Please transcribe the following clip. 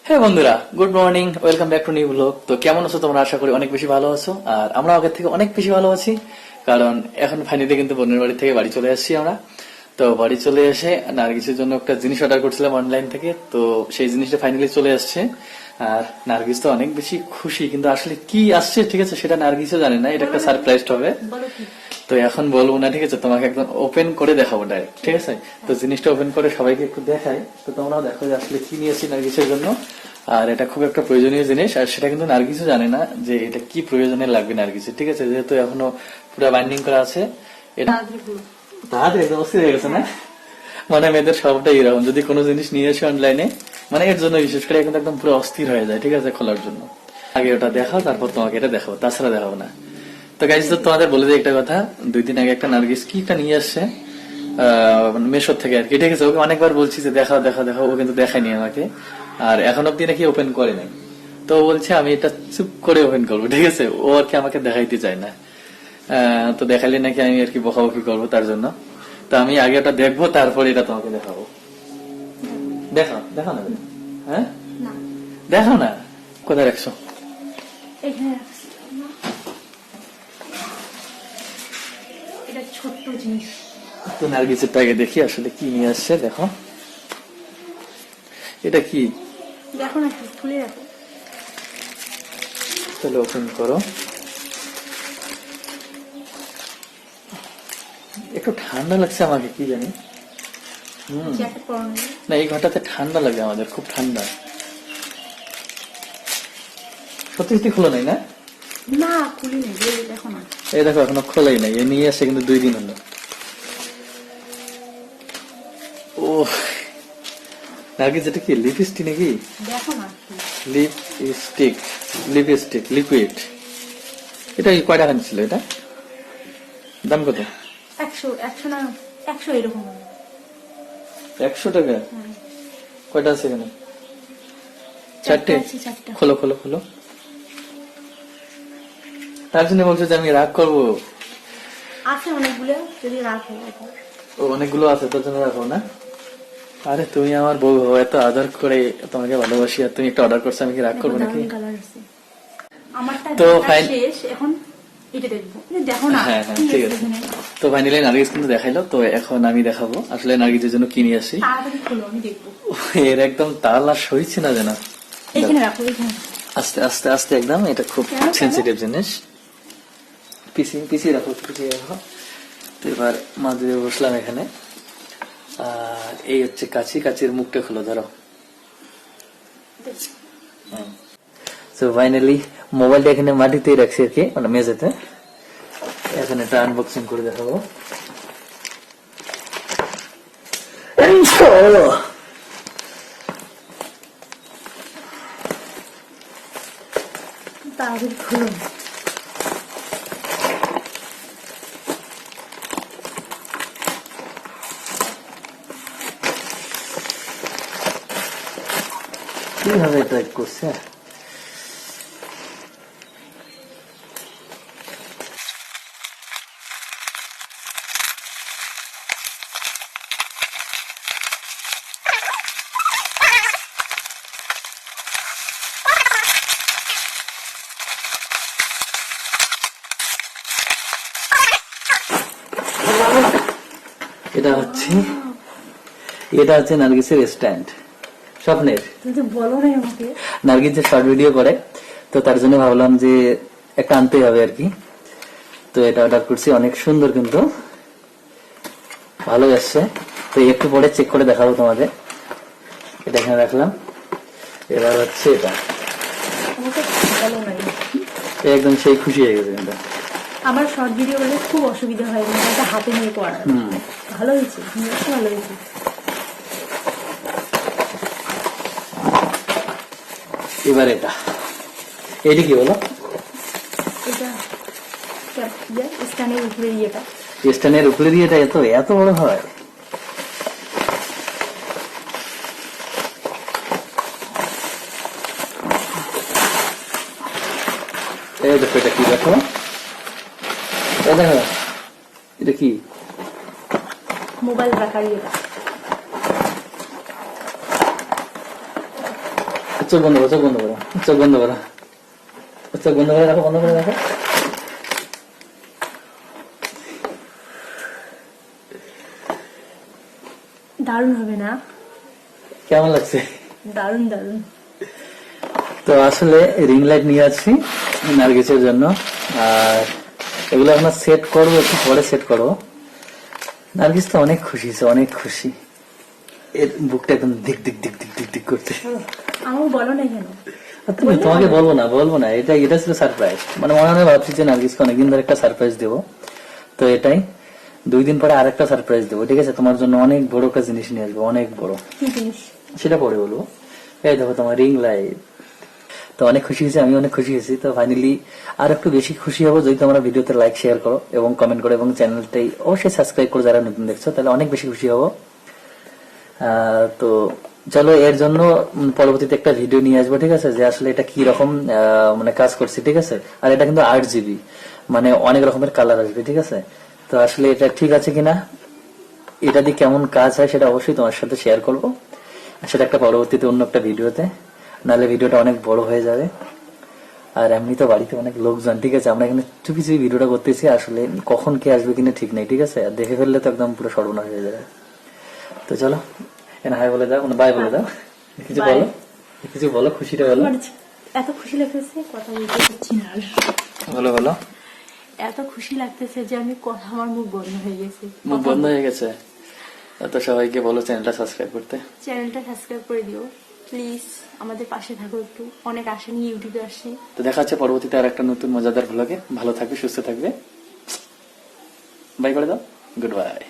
হ্যাঁ বন্ধুরা, good morning, welcome back to new blog. তো কেমন আছো তোমরা? আশা করি অনেক বেশি ভালো আছো, আর আমরা আগের থেকে অনেক বেশি ভালো আছি। কারণ এখন ফাইনালি কিন্তু বোনের বাড়ি থেকে বাড়ি চলে আসছি আমরা। তো বাড়ি চলে এসে নার্গিসের জন্য একটা জিনিস অর্ডার করছিলাম অনলাইন থেকে, তো সেই জিনিসটা ফাইনালি চলে আসছে। আর নার্গিস তো অনেক বেশি খুশি, কিন্তু আসলে কি আসছে ঠিক আছে সেটা নার্গিসও জানে না, এটা একটা সারপ্রাইজ হবে। তো এখন বলবো না, ঠিক আছে, তোমাকে একদম ওপেন করে দেখাবো ডাইরেক্ট, ঠিক আছে? তো জিনিসটা ওপেন করে সবাইকে একটু দেখাই, তো তোমরাও দেখো যে আসলে কি নিয়েছি নার্গিসের জন্য। আর এটা খুব একটা প্রয়োজনীয় জিনিস, আর সেটা কিন্তু নার্গিসও জানে না যে এটা কি প্রয়োজনে লাগবে নার্গিসের, ঠিক আছে? যেহেতু এখনো পুরো বাইন্ডিং করা আছে, এটা তাড়াতাড়ি একদম অস্থির হয়ে গেছে না? মানে মেয়েদের সবটাই এরকম, যদি কোনো জিনিস নিয়ে আসে অনলাইনে, মানে এর জন্য বিশেষ করে কিন্তু একদম পুরো অস্থির হয়ে যায়, ঠিক আছে, খোলার জন্য। আগে ওটা দেখাও, তারপর তোমাকে এটা দেখাবো, তাছাড়া দেখাবো না। তো গাইজ, তো তোমাদের বলে দিই একটা কথা, 2 দিন আগে একটা নার্গিস কি একটা নিয়ে আসছে মেশোর থেকে আর কি, ঠিক আছে? ওকে অনেকবার বলছি যে দেখাও দেখাও দেখাও, ও কিন্তু দেখায়নি আমাকে, আর এখন অব্দি নাকি ওপেন করে নাই। তো ও বলছে আমি এটা চুপ করে ওপেন করবো, ঠিক আছে? ও আর কি আমাকে দেখাইতে চায় না। তো দেখালে নাকি আমি আর কি বকাবকি করবো তার জন্য। তো আমি আগে ওটা দেখবো, তারপরে এটা তোমাকে দেখাবো। দেখাও, দেখাও না। হ্যাঁ, দেখাও না। কোথায় রাখছো? এটা ছোট্ট জিনিস। তো নার্গিসেরটা আগে দেখি আসলে কি নিয়ে আসছে। দেখো এটা কি, দেখো না, একটু খুলে রাখো। তাহলে ওপেন করো। একটু ঠান্ডা লাগছে আমাকে, কি জানি। জ্যাকেট পরানো নেই। না, এই ঘরটাতে ঠান্ডা লাগে আমাদের, খুব ঠান্ডা। সত্যি সত্যি খোলা নাই না? না, খুলি নেই, দেখো না। এই দেখো, এখনো খোলাই নাই, এ নিয়ে আসছে কিন্তু 2 দিন হলো। ও নার্গিস, এটা কি লিপস্টিক নাকি? দেখো না। Lipstick liquid. এটা কয় টাকা ছিল? এটা দাম কত? 100 না, 100 এরকম। 100 টাকা? কয়টা আছে এখানে? 4টে। আছে, 4টা। খোলো খোলো খোলো। তার জন্য বলছো যে আমি রাগ করবো? আছে অনেকগুলো, যদি রাখো। ও অনেকগুলো আছে, তোর জন্য রাখো না? আরে তুমি আমার বউ হও, এত আদর করে তোমাকে ভালোবাসি, আর তুমি একটা অর্ডার করছো, আমি কি রাগ করবো নাকি? আমারটা তো শেষ, এখন এটা দেখবো। দেখো না। হ্যাঁ হ্যাঁ, ঠিক আছে। তো ফাইনালি নার্গিস কিন্তু দেখাইলো, তো এখন আমি দেখাবো আসলে নার্গিসের জন্য কি নিয়ে আসি। তাড়াতাড়ি খোলো, আমি দেখবো। এর একদম তাল আর সইছে না যেন। এখানে রাখো, এখানে। আস্তে আস্তে আস্তে, একদম এটা খুব সেন্সিটিভ জিনিস। পিছিয়ে রাখো, পিছিয়ে রাখো। তো এবার মাঝে বসলাম এখানে, আর এই হচ্ছে কাঁচি, কাঁচির মুখটা খুলো, ধরো। তো ফাইনালি মোবাইলটা এখানে মাটিতেই রাখছি আর কি, মানে মেঝেতে। এখন এটা আনবক্সিং করে দেখাবো। তাড়াতাড়ি খোলো। কিভাবে ট্রাই করছে? এটা হচ্ছে নার্গিসের স্ট্যান্ড, স্বপ্নের। বলো না আমাকে। নার্গিস যে শর্ট ভিডিও করে, তো তার জন্য ভাবলাম যে একটা আনতেই হবে আর কি। তো এটা অর্ডার করছি, অনেক সুন্দর, কিন্তু ভালো আসছে। তো একটু পরে চেক করে দেখাবো তোমাদের। এটা এখানে রাখলাম। এবার হচ্ছে এটা, একদম সেই খুশি হয়ে গেছে কিন্তু। আমার শর্ট ভিডিও বলে খুব অসুবিধা হয়, এটা হাতে নিয়ে পড়া। ভালো হয়েছে, ভালো হয়েছে। এবার এটা কি বলো? এটা স্ট্যান্ডের উপরে দিয়েটা। স্ট্যান্ডের উপরে দিয়েটা এত বড় হয়? এই দেখো, এটা কি দেখো, দেখো এটা কি? মোবাইল রাখার ইয়েটা। চোখ বন্ধ করো, চোখ বন্ধ করো, চোখ বন্ধ করো, চোখ বন্ধ করে রাখো, বন্ধ করে রাখো। দারুণ হবে না? কেমন লাগছে? দারুণ দারুণ। তো আসলে রিং লাইট নিয়ে আসছি নার্গিসের জন্য, আর এগুলো এখন সেট করবো, একটু পরে সেট করবো। নার্গিস তো অনেক খুশি, অনেক খুশি, এর বুকটা একদম দিক দিক দিক দিক দিক দিক করতে। আমাকে বলো না কেন? তোমাকে বলবো না, এটা ছিল সারপ্রাইজ। মানে মনে হয় ভাবছি যে নার্গিসকে অনেকদিন ধরে একটা সারপ্রাইজ দেবো, তো এটাই 2 দিন পরে আরেকটা সারপ্রাইজ দেবো, ঠিক আছে? তোমার জন্য অনেক বড় একটা জিনিস নিয়ে আসবো, অনেক বড়। কি জিনিস? সেটা পরে বলবো। এই দেখো তোমার রিং লাইট। তো অনেক খুশি হয়েছি, আমি অনেক খুশি হয়েছি। তো ফাইনালি আর একটু বেশি খুশি হবো যদি তোমরা ভিডিওতে লাইক শেয়ার করো এবং কমেন্ট করো, এবং চ্যানেলটাই অবশ্যই সাবস্ক্রাইব করো যারা নতুন দেখছো, তাহলে অনেক বেশি খুশি হবো। তো চলো, এর জন্য পরবর্তীতে একটা ভিডিও নিয়ে আসবো, ঠিক আছে? যে আসলে এটা কি রকম মানে কাজ করছে, ঠিক আছে? আর এটা কিন্তু 8 GB, মানে অনেক রকমের কালার আসবে, ঠিক আছে? তো আসলে এটা ঠিক আছে কিনা, এটা দিয়ে কেমন কাজ হয় সেটা অবশ্যই তোমার সাথে শেয়ার করবো, সেটা একটা পরবর্তীতে অন্য একটা ভিডিওতে, নাহলে ভিডিওটা অনেক বড় হয়ে যাবে। আর এমনি তো বাড়িতে অনেক লোকজন, ঠিক আছে? আমরা এখানে চুপি চুপি ভিডিওটা করতেছি, আসলে কখন কে আসবে কিনা ঠিক নেই, ঠিক আছে? আর দেখে ফেললে তো একদম পুরো সর্বনাশ হয়ে যাবে। তো চলো, এখানে হাই বলে দাও, বাই বলে দাও, কিছু Bye. বলো, কিছু বলো, খুশিটা বলো। আমার এত খুশি লাগতেছে, কথা বলতে পারছি না আর। বলো বলো। এত খুশি লাগতেছে যে আমি কথা, আমার মুখ বন্ধ হয়ে গেছে। মুখ বন্ধ হয়ে গেছে? তো সবাইকে বলো চ্যানেলটা সাবস্ক্রাইব করতে। চ্যানেলটা সাবস্ক্রাইব করে দিও প্লিজ, আমাদের পাশে থাকো একটু, অনেক আশা নিয়ে ইউটিউবে আসছি। তো দেখা হচ্ছে পরবর্তীতে আর একটা নতুন মজাদার ভ্লগে। ভালো থাকবে, সুস্থ থাকবে, বাই করে দাও, গুড বাই।